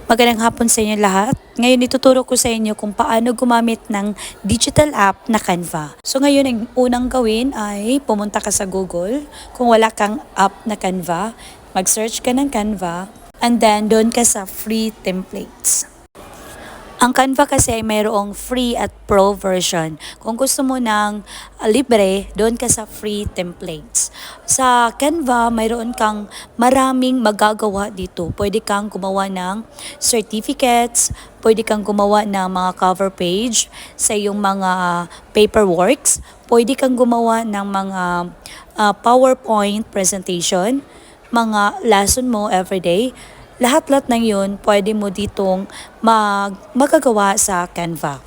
Magandang hapon sa inyo lahat. Ngayon ituturo ko sa inyo kung paano gumamit ng digital app na Canva. So ngayon ang unang gawin ay pumunta ka sa Google. Kung wala kang app na Canva, mag-search ka ng Canva and then doon ka sa free templates. Ang Canva kasi ay mayroong free at pro version. Kung gusto mo ng libre, doon ka sa free templates. Sa Canva, mayroon kang maraming magagawa dito. Pwede kang gumawa ng certificates, pwede kang gumawa ng mga cover page sa iyong mga paperworks, pwede kang gumawa ng mga PowerPoint presentation, mga lesson mo everyday. Lahat-lahat ng yun, pwede mo ditong magagawa sa Canva.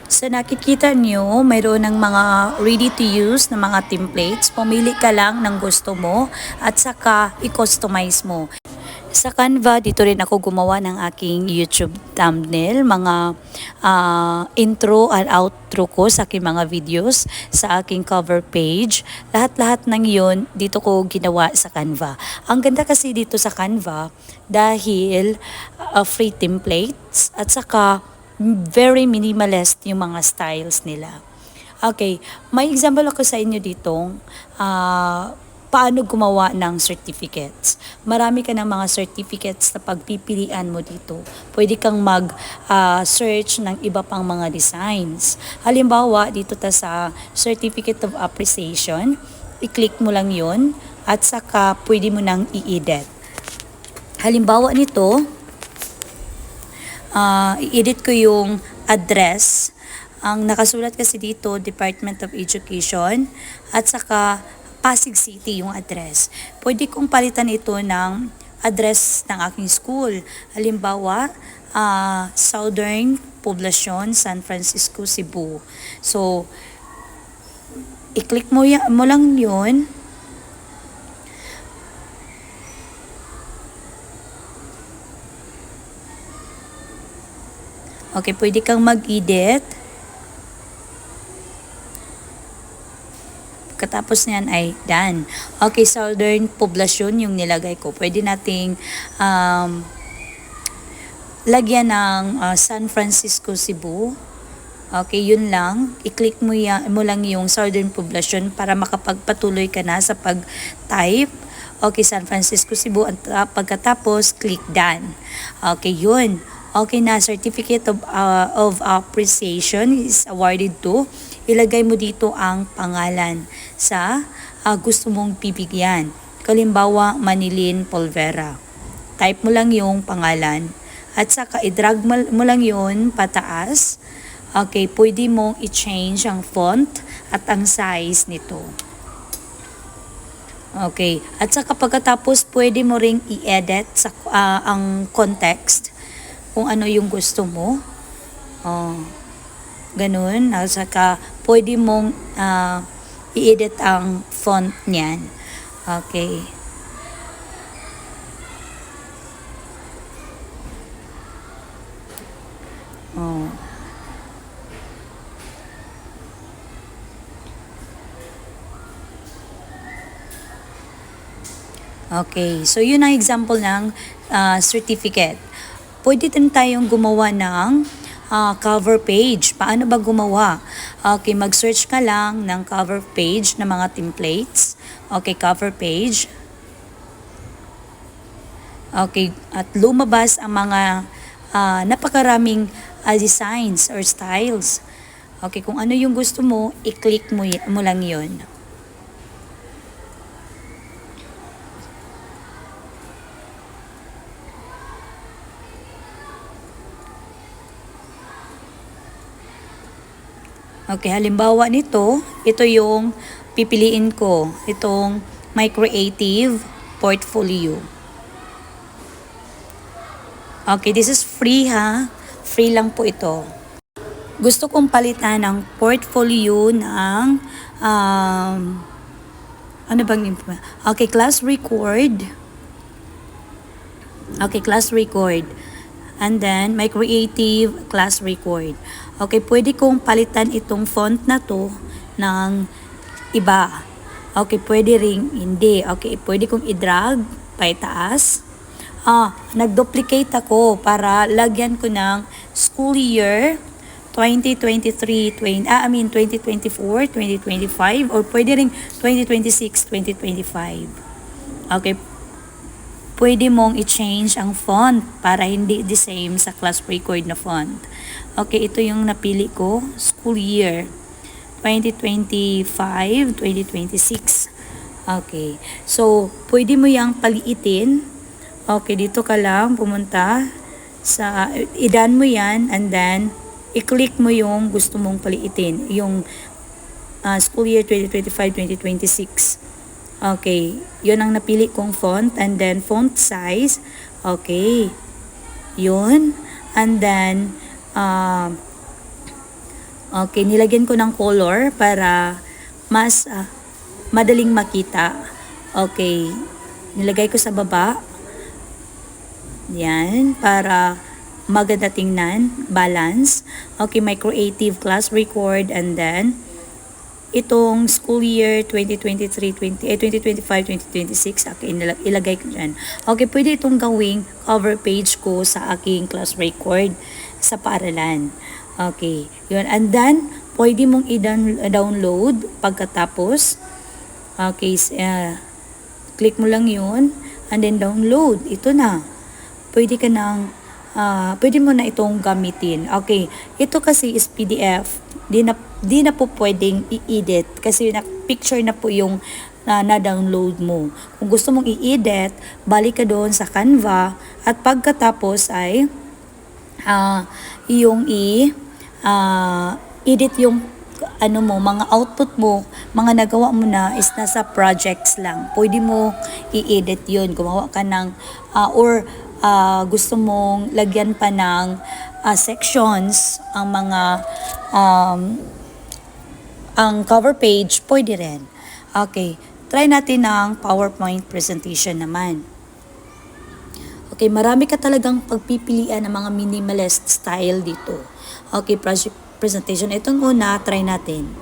Sa nakikita nyo, mayroon ng mga ready-to-use na mga templates. Pumili ka lang ng gusto mo at saka i-customize mo. Sa Canva, dito rin ako gumawa ng aking YouTube thumbnail, mga intro at outro ko sa aking mga videos, sa aking cover page. Lahat-lahat ng yun, dito ko ginawa sa Canva. Ang ganda kasi dito sa Canva dahil free templates at saka very minimalist yung mga styles nila. Okay, may example ako sa inyo ditong paano gumawa ng certificates. Marami ka ng mga certificates na pagpipilian mo dito. Pwede kang mag-search ng iba pang mga designs. Halimbawa, dito sa Certificate of Appreciation, i-click mo lang yun at saka pwede mo nang i-edit. Halimbawa nito, i-edit ko yung address. Ang nakasulat kasi dito, Department of Education at saka Pasig City yung address. Pwede kong palitan ito ng address ng aking school. Halimbawa, Southern Poblacion, San Francisco, Cebu. So, i-click mo lang yun. Okay, pwede kang mag-edit. Pagkatapos niyan ay done. Okay, Southern Poblacion yung nilagay ko. Pwede nating lagyan ng San Francisco, Cebu. Okay, yun lang. I-click mo lang yung Southern Poblacion para makapagpatuloy ka na sa pag-type. Okay, San Francisco, Cebu. At pagkatapos, click done. Okay, yun. Okay na, Certificate of Appreciation is awarded to. Ilagay mo dito ang pangalan sa gusto mong bibigyan. Kalimbawa, Manilin Polvera. Type mo lang yung pangalan at saka i-drag mo lang yun pataas. Okay, pwede mong i-change ang font at ang size nito. Okay, at saka pagkatapos pwede mo ring i-edit ang context kung ano yung gusto mo. Ganun. At saka pwede mong i-edit ang font niyan. Okay. Okay, so yun ang example ng certificate. Pwede din tayong gumawa ng cover page. Paano ba gumawa? Okay, mag-search ka lang ng cover page ng mga templates. Okay, cover page. Okay, at lumabas ang mga napakaraming designs or styles. Okay, kung ano yung gusto mo, i-click mo lang yun. Okay, halimbawa nito, ito yung pipiliin ko. Itong My Creative Portfolio. Okay, this is free ha. Free lang po ito. Gusto kong palitan ng portfolio ng ano bang information? Okay, class record. Okay, class record. And then, My Creative Class Record. Okay, pwede kong palitan itong font na to ng iba. Okay, pwede ring hindi. Okay, pwede kong i-drag paitaas. nag-duplicate ako para lagyan ko ng school year 2023, 2024, 2025, or pwede rin 2026, 2025. Okay, pwede mong i-change ang font para hindi the same sa class record na font. Okay, ito yung napili ko, school year 2025, 2026. Okay, so pwede mo yang paliitin. Okay, dito ka lang pumunta sa, idan mo yan, and then i-click mo yung gusto mong paliitin, yung school year 2025-2026. Okay, yun ang napili kong font, and then font size. Okay, yun, and then okay, nilagyan ko ng color para mas madaling makita. Okay, nilagay ko sa baba. Yan, para maganda tingnan, balance. Okay, my creative class record, and then itong school year 2025-2026, okay, ilagay ko dyan. Okay, pwede itong gawing cover page ko sa aking class record sa paaralan. Okay, yun. And then, pwede mong i-download pagkatapos. Okay, click mo lang yun, and then download. Ito na. Pwede ka nang pwede mo na itong gamitin. Okay, ito kasi is PDF. Di na po pwedeng i-edit kasi picture na po yung na-download mo. Kung gusto mong i-edit, balik ka doon sa Canva, at pagkatapos ay yung edit yung mga output mo, mga nagawa mo na is nasa projects lang. Pwede mo i-edit yun. Gumawa ka ng gusto mong lagyan pa ng sections ang mga ang cover page, pwede rin. Okay, try natin ng PowerPoint presentation naman. Okay, marami ka talagang pagpipilian ng mga minimalist style dito. Okay, project presentation. Itong una, try natin.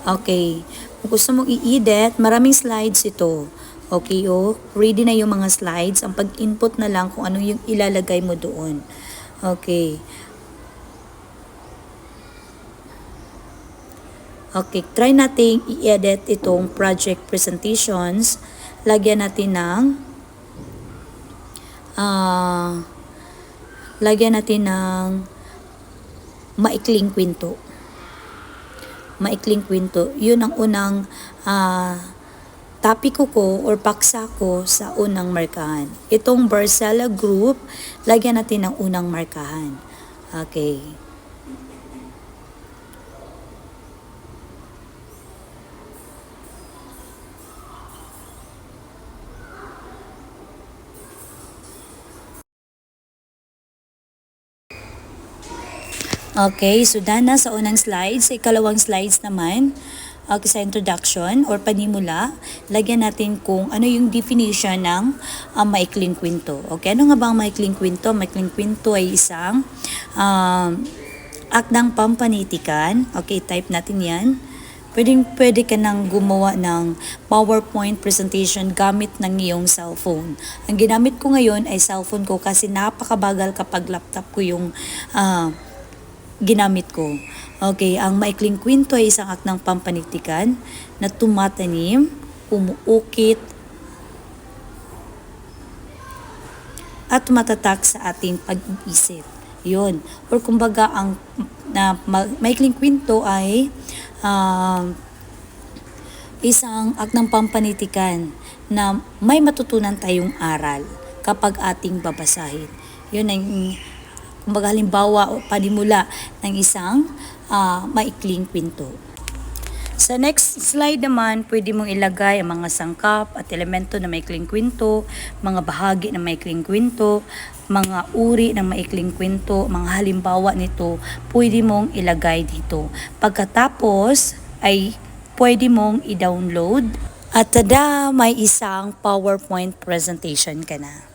Okay, kung gusto mong i-edit, maraming slides ito. Okay, ready na yung mga slides. Ang pag-input na lang kung ano yung ilalagay mo doon. Okay. Okay, try nating i-edit itong project presentations. Lagyan natin ng maikling kwento. Maikling kwento. Yun ang unang topic ko or paksa ko sa unang markahan. Itong Barcela Group, lagyan natin ng unang markahan. Okay. Okay, so dana sa unang slides. Ikalawang slides naman, sa introduction or panimula, lagyan natin kung ano yung definition ng maikling kwento. Okay, ano nga ba ang maikling kwento? Maikling kwento ay isang akdang pampanitikan. Okay, type natin yan. Pwede ka nang gumawa ng PowerPoint presentation gamit ng iyong cellphone. Ang ginamit ko ngayon ay cellphone ko kasi napakabagal kapag laptop ko yung ginamit ko. Okay, ang maikling kwento ay isang akdang pampanitikan na tumatanim, umuukit, at tumatatak sa ating pag-iisip. Yun. Or kumbaga, ang maikling kwento ay isang akdang pampanitikan na may matutunan tayong aral kapag ating babasahin. Yun ang kumbaga halimbawa o panimula ng isang maikling kwento. Sa next slide naman, pwede mong ilagay ang mga sangkap at elemento ng maikling kwento, mga bahagi ng maikling kwento, mga uri ng maikling kwento, mga halimbawa nito, pwede mong ilagay dito. Pagkatapos ay pwede mong i-download at tada, may isang PowerPoint presentation ka na.